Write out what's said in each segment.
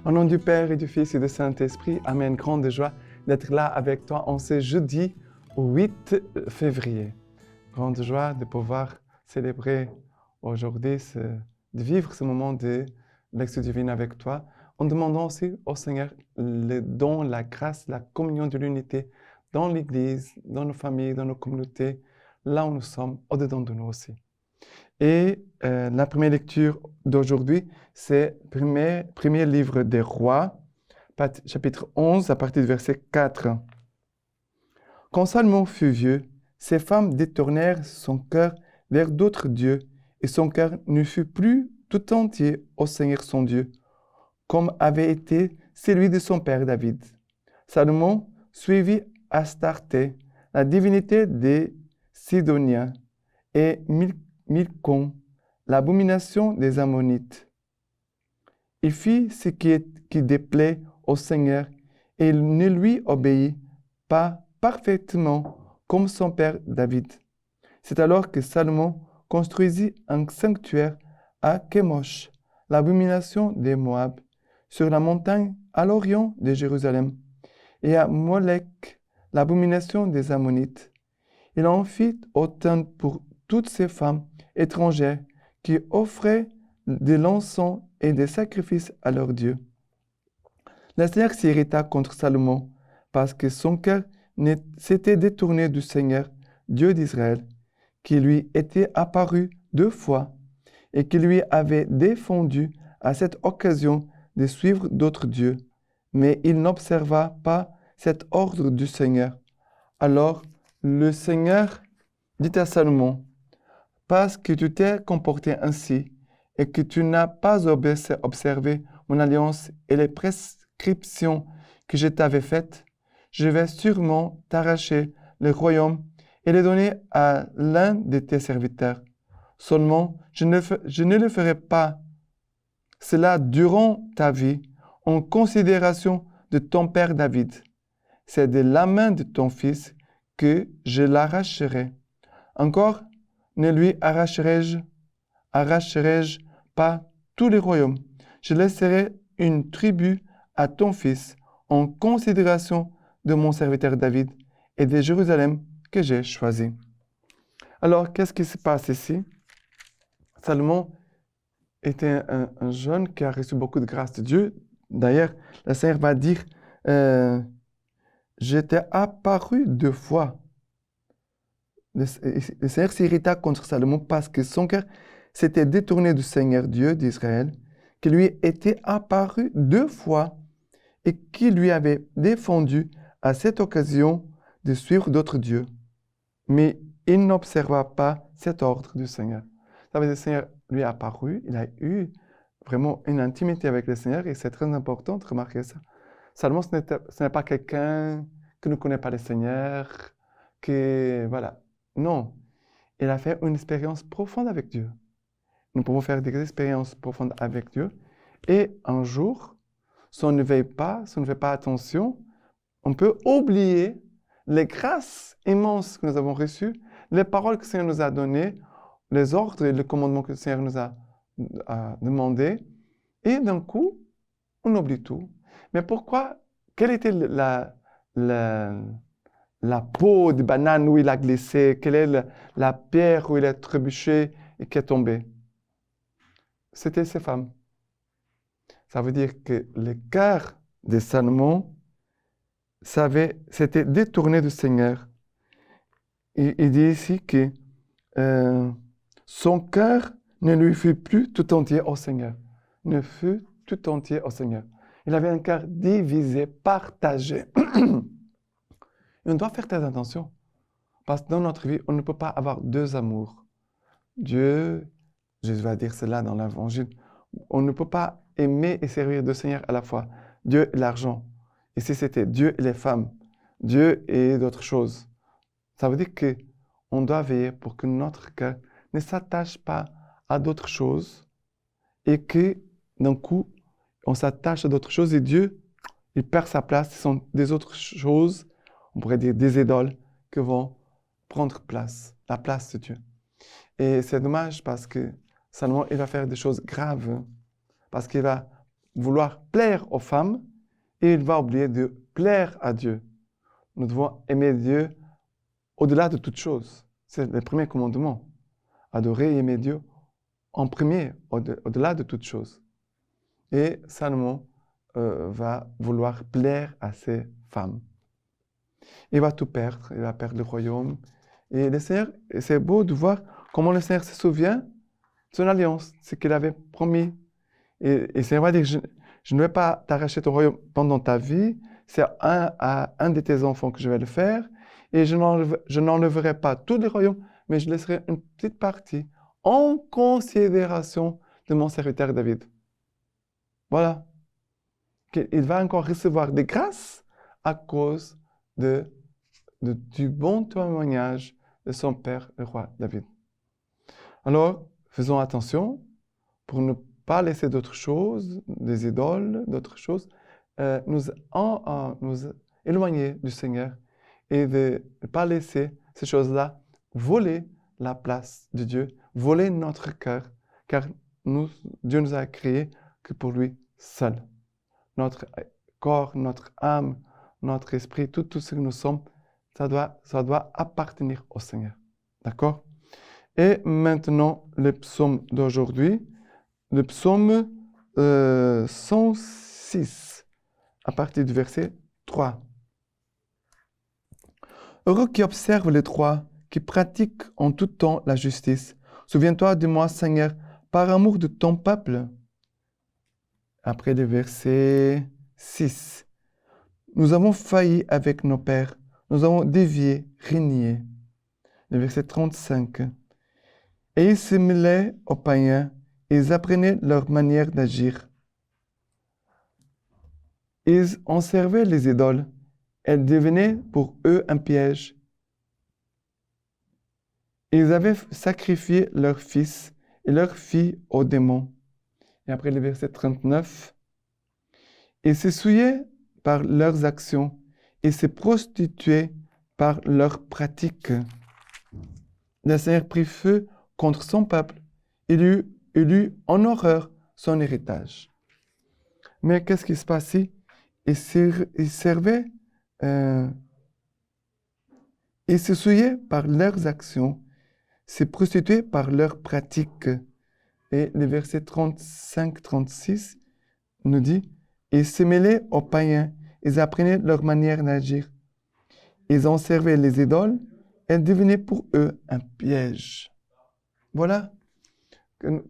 Au nom du Père et du Fils et du Saint-Esprit, Amen. Grande joie d'être là avec toi en ce jeudi 8 février. Grande joie de pouvoir célébrer aujourd'hui, de vivre ce moment de lecture divine avec toi, en demandant aussi au Seigneur le don, la grâce, la communion de l'unité dans l'Église, dans nos familles, dans nos communautés, là où nous sommes, au-dedans de nous aussi. Et la première lecture d'aujourd'hui, c'est le premier livre des Rois, chapitre 11, à partir du verset 4. Quand Salomon fut vieux, ses femmes détournèrent son cœur vers d'autres dieux, et son cœur ne fut plus tout entier au Seigneur son Dieu, comme avait été celui de son père David. Salomon suivit Astarté, la divinité des Sidoniens, et Milcom, l'abomination des Ammonites. Il fit ce qui déplaît au Seigneur, et il ne lui obéit pas parfaitement comme son père David. C'est alors que Salomon construisit un sanctuaire à Kémosh, l'abomination des Moab, sur la montagne à l'orient de Jérusalem, et à Molech, l'abomination des Ammonites. Il en fit autant pour toutes ces femmes étrangères qui offraient de l'encens et des sacrifices à leurs dieux. Le Seigneur s'irrita contre Salomon parce que son cœur s'était détourné du Seigneur, Dieu d'Israël, qui lui était apparu 2 fois et qui lui avait défendu à cette occasion de suivre d'autres dieux. Mais il n'observa pas cet ordre du Seigneur. Alors le Seigneur dit à Salomon, parce que tu t'es comporté ainsi et que tu n'as pas observé mon alliance et les prescriptions que je t'avais faites, je vais sûrement t'arracher le royaume et le donner à l'un de tes serviteurs. Seulement, je ne le ferai pas cela durant ta vie, en considération de ton père David. C'est de la main de ton fils que je l'arracherai. Encore, ne lui arracherai-je pas tous les royaumes. Je laisserai une tribu à ton fils en considération de mon serviteur David et de Jérusalem que j'ai choisi. Alors, qu'est-ce qui se passe ici? Salomon était un jeune qui a reçu beaucoup de grâce de Dieu. D'ailleurs, le Seigneur va dire, je t'ai apparu 2 fois. Le Seigneur s'irrita contre Salomon parce que son cœur s'était détourné du Seigneur Dieu d'Israël, qui lui était apparu 2 fois et qui lui avait défendu à cette occasion de suivre d'autres dieux. Mais il n'observa pas cet ordre du Seigneur. Ça veut dire que le Seigneur lui est apparu, il a eu vraiment une intimité avec le Seigneur et c'est très important de remarquer ça. Salomon, ce n'est pas quelqu'un qui ne connaît pas le Seigneur, qui, voilà. Non, il a fait une expérience profonde avec Dieu. Nous pouvons faire des expériences profondes avec Dieu et un jour, si on ne veille pas, si on ne fait pas attention, on peut oublier les grâces immenses que nous avons reçues, les paroles que le Seigneur nous a données, les ordres et les commandements que le Seigneur nous a demandés, et d'un coup, on oublie tout. Mais pourquoi? Quelle était la peau de banane où il a glissé? Quelle est la pierre où il a trébuché et qui est tombée? C'était ces femmes. Ça veut dire que le cœur de Salomon s'était détourné du Seigneur. Il dit ici que son cœur ne lui fut plus tout entier au Seigneur. Ne fut tout entier au Seigneur. Il avait un cœur divisé, partagé. Et on doit faire très attention. Parce que dans notre vie, on ne peut pas avoir 2 amours. Dieu, Jésus va dire cela dans l'Évangile, on ne peut pas aimer et servir 2 seigneurs à la fois. Dieu et l'argent. Ici, c'était Dieu et les femmes. Dieu et d'autres choses. Ça veut dire qu'on doit veiller pour que notre cœur ne s'attache pas à d'autres choses et que, d'un coup, on s'attache à d'autres choses et Dieu, il perd sa place. Ce sont des autres choses, on pourrait dire des idoles, qui vont prendre place, la place de Dieu. Et c'est dommage parce que Salomon, il va faire des choses graves, parce qu'il va vouloir plaire aux femmes et il va oublier de plaire à Dieu. Nous devons aimer Dieu au-delà de toute chose. C'est le premier commandement. Adorer et aimer Dieu en premier, au-delà de toute chose. Et Salomon va vouloir plaire à ces femmes. Il va tout perdre, il va perdre le royaume. Et le Seigneur, c'est beau de voir comment le Seigneur se souvient de son alliance, ce qu'il avait promis. Et le Seigneur va dire, je ne vais pas t'arracher ton royaume pendant ta vie, c'est à un de tes enfants que je vais le faire, et je n'enlèverai pas tous les royaumes, mais je laisserai une petite partie en considération de mon serviteur David. Voilà. Il va encore recevoir des grâces à cause du bon témoignage de son père, le roi David. Alors, faisons attention pour ne pas laisser d'autres choses, des idoles, d'autres choses, nous éloigner du Seigneur et de ne pas laisser ces choses-là voler la place de Dieu, voler notre cœur, car Dieu nous a créés que pour lui seul. Notre corps, notre âme, notre esprit, tout ce que nous sommes, ça doit appartenir au Seigneur. D'accord? Et maintenant, le psaume d'aujourd'hui, le psaume 106, à partir du verset 3. Heureux qui observe les droits, qui pratique en tout temps la justice. Souviens-toi de moi, Seigneur, par amour de ton peuple. Après le verset 6. Nous avons failli avec nos pères, nous avons dévié, régné. Le verset 35. Et ils se mêlaient aux païens, ils apprenaient leur manière d'agir. Ils en servaient les idoles, elles devenaient pour eux un piège. Ils avaient sacrifié leurs fils et leurs filles aux démons. Et après le verset 39, ils se souillaient par leurs actions et se prostituaient par leurs pratiques. Le Seigneur prit feu contre son peuple. Il eut en horreur son héritage. Mais qu'est-ce qui se passe ici? Ils servaient, ils se souillaient par leurs actions, se prostituaient par leurs pratiques. Et le verset 35-36 nous dit, ils se mêlaient aux païens, ils apprenaient leur manière d'agir. Ils en servaient les idoles, elles devenaient pour eux un piège. Voilà,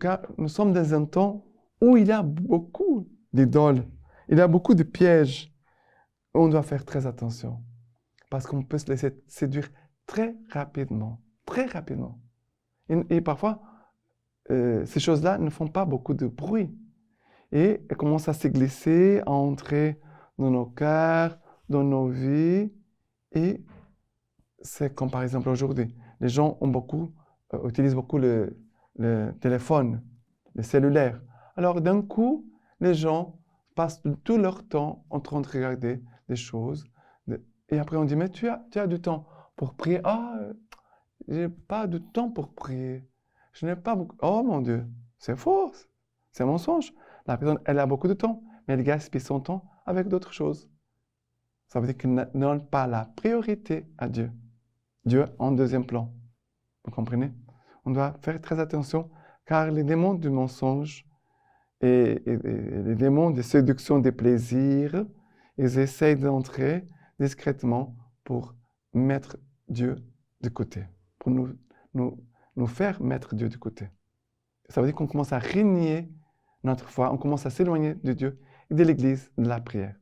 car nous sommes dans un temps où il y a beaucoup d'idoles, il y a beaucoup de pièges. On doit faire très attention, parce qu'on peut se laisser séduire très rapidement, très rapidement. Et parfois, ces choses-là ne font pas beaucoup de bruit. Et elles commencent à se glisser, à entrer dans nos cœurs, dans nos vies. Et c'est comme par exemple aujourd'hui, les gens utilisent beaucoup le téléphone, le cellulaire. Alors d'un coup, les gens passent tout leur temps en train de regarder des choses. Et après on dit, mais tu as du temps pour prier. Ah, j'ai pas de temps pour prier. Je n'ai pas beaucoup. Oh mon Dieu, c'est faux, c'est un mensonge. La personne, elle a beaucoup de temps, mais elle gaspille son temps avec d'autres choses. Ça veut dire qu'elle ne donne pas la priorité à Dieu. Dieu en deuxième plan. Vous comprenez? On doit faire très attention, car les démons du mensonge et les démons de séduction des plaisirs, ils essayent d'entrer discrètement pour mettre Dieu de côté, pour nous faire mettre Dieu de côté. Ça veut dire qu'on commence à renier notre foi, on commence à s'éloigner de Dieu et de l'Église, de la prière.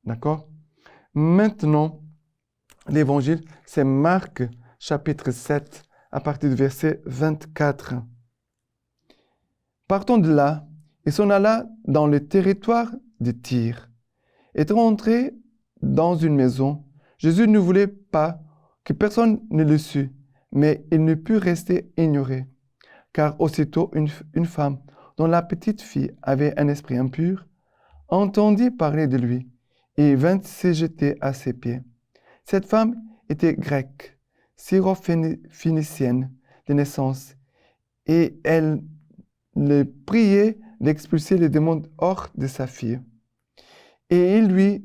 D'accord? Maintenant, l'Évangile, c'est Marc, chapitre 7, à partir du verset 24. Partant de là, il s'en alla dans le territoire de Tyr. Étant entré dans une maison, Jésus ne voulait pas que personne ne le sût, mais il ne put rester ignoré, car aussitôt une femme dont la petite fille avait un esprit impur entendit parler de lui et vint se jeter à ses pieds. Cette femme était grecque, syrophénicienne de naissance, et elle le priait d'expulser les démons hors de sa fille. Et il lui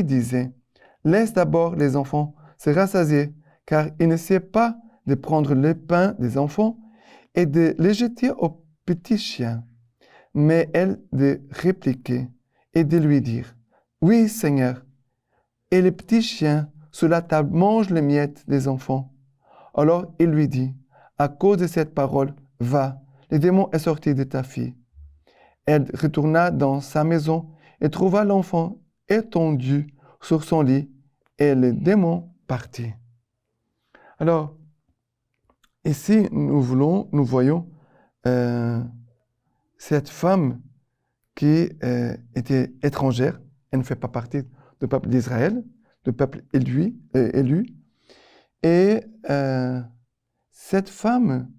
disait, « Laisse d'abord les enfants se rassasier, car il ne sait pas de prendre le pain des enfants et de les jeter aux petits chiens. » Mais elle de répliquer et de lui dire, « Oui, Seigneur, et les petits chiens sous la table mangent les miettes des enfants. » Alors il lui dit, « À cause de cette parole, va, le démon est sorti de ta fille. » Elle retourna dans sa maison et trouva l'enfant étendu sur son lit et le démon partit. Alors, ici, nous voyons cette femme qui était étrangère. Elle ne fait pas partie du peuple d'Israël, du peuple élu. Et cette femme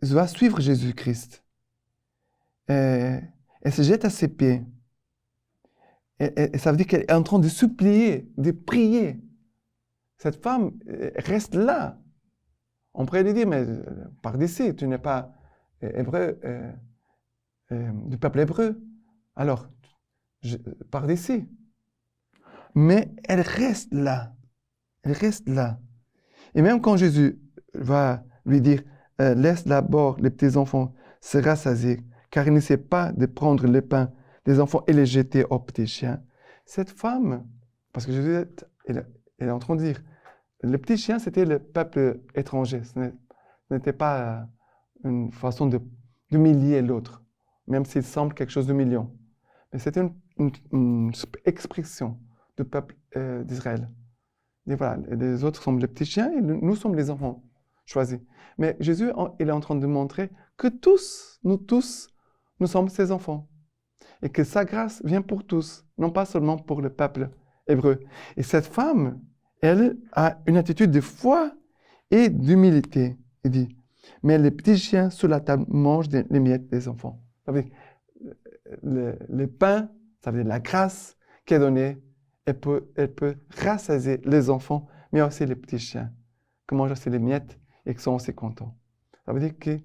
va suivre Jésus-Christ. Elle se jette à ses pieds. Et ça veut dire qu'elle est en train de supplier, de prier. Cette femme reste là. On pourrait lui dire, mais pars d'ici, tu n'es pas hébreu, du peuple hébreu. Alors, pars d'ici. Mais elle reste là. Elle reste là. Et même quand Jésus va lui dire, laisse d'abord les petits enfants se rassasier, car il ne sait pas de prendre le pain des enfants et les jeter aux petits chiens. Cette femme, parce que Jésus elle est en train de dire, les petits chiens, c'était le peuple étranger. Ce n'était pas une façon d'humilier l'autre, même s'il semble quelque chose d'humiliant. Mais c'était une expression du peuple d'Israël. Et voilà, les autres sont les petits chiens et nous sommes les enfants choisis. Mais Jésus, il est en train de montrer que nous sommes ses enfants. Et que sa grâce vient pour tous, non pas seulement pour le peuple hébreu. Et cette femme, elle a une attitude de foi et d'humilité. Il dit, mais les petits chiens sous la table mangent les miettes des enfants. Ça veut dire, le pain, ça veut dire la grâce qui est donnée, elle peut rassasier les enfants, mais aussi les petits chiens, qui mangent aussi les miettes et qui sont aussi contents. Ça veut dire que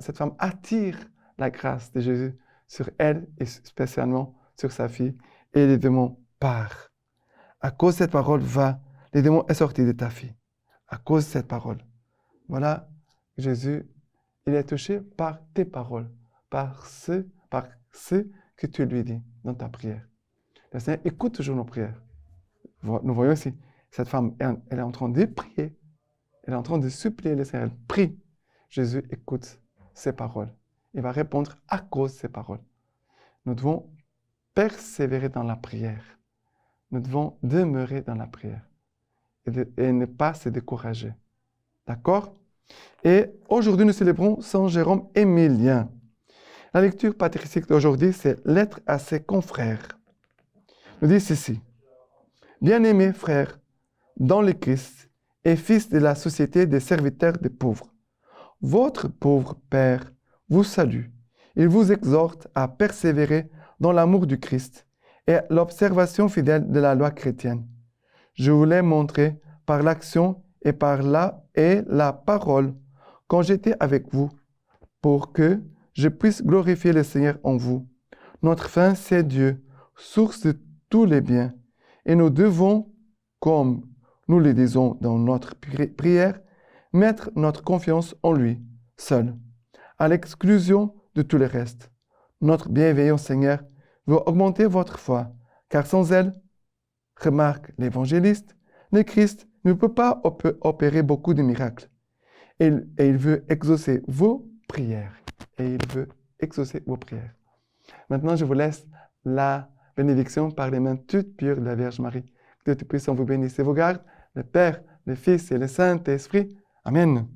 cette femme attire la grâce de Jésus sur elle et spécialement sur sa fille, et les démons partent. À cause de cette parole, va, les démons est sorti de ta fille. À cause de cette parole. Voilà, Jésus, il est touché par tes paroles, par ce que tu lui dis dans ta prière. Le Seigneur écoute toujours nos prières. Nous voyons ici, cette femme, elle est en train de prier. Elle est en train de supplier le Seigneur. Elle prie. Jésus écoute ses paroles. Il va répondre à cause de ses paroles. Nous devons persévérer dans la prière. Nous devons demeurer dans la prière. Et ne pas se décourager. D'accord? Et aujourd'hui, nous célébrons Saint Jérôme Émilien. La lecture patristique d'aujourd'hui, c'est « Lettre à ses confrères ». Nous dit ceci. « Bien-aimés frères, dans le Christ et fils de la société des serviteurs des pauvres, votre pauvre Père vous salue. Il vous exhorte à persévérer dans l'amour du Christ et l'observation fidèle de la loi chrétienne. Je vous l'ai montré par l'action et par la parole quand j'étais avec vous, pour que je puisse glorifier le Seigneur en vous. Notre fin, c'est Dieu, source de tous les biens, et nous devons, comme nous le disons dans notre prière, mettre notre confiance en lui, seul, à l'exclusion de tout le reste. Notre bienveillant Seigneur veut augmenter votre foi, car sans elle, remarque l'évangéliste, le Christ ne peut pas opérer beaucoup de miracles. Et il veut exaucer vos prières. Maintenant, je vous laisse la bénédiction par les mains toutes pures de la Vierge Marie. Que Dieu Tout-Puissant vous bénisse et vous garde, le Père, le Fils et le Saint-Esprit. Amen.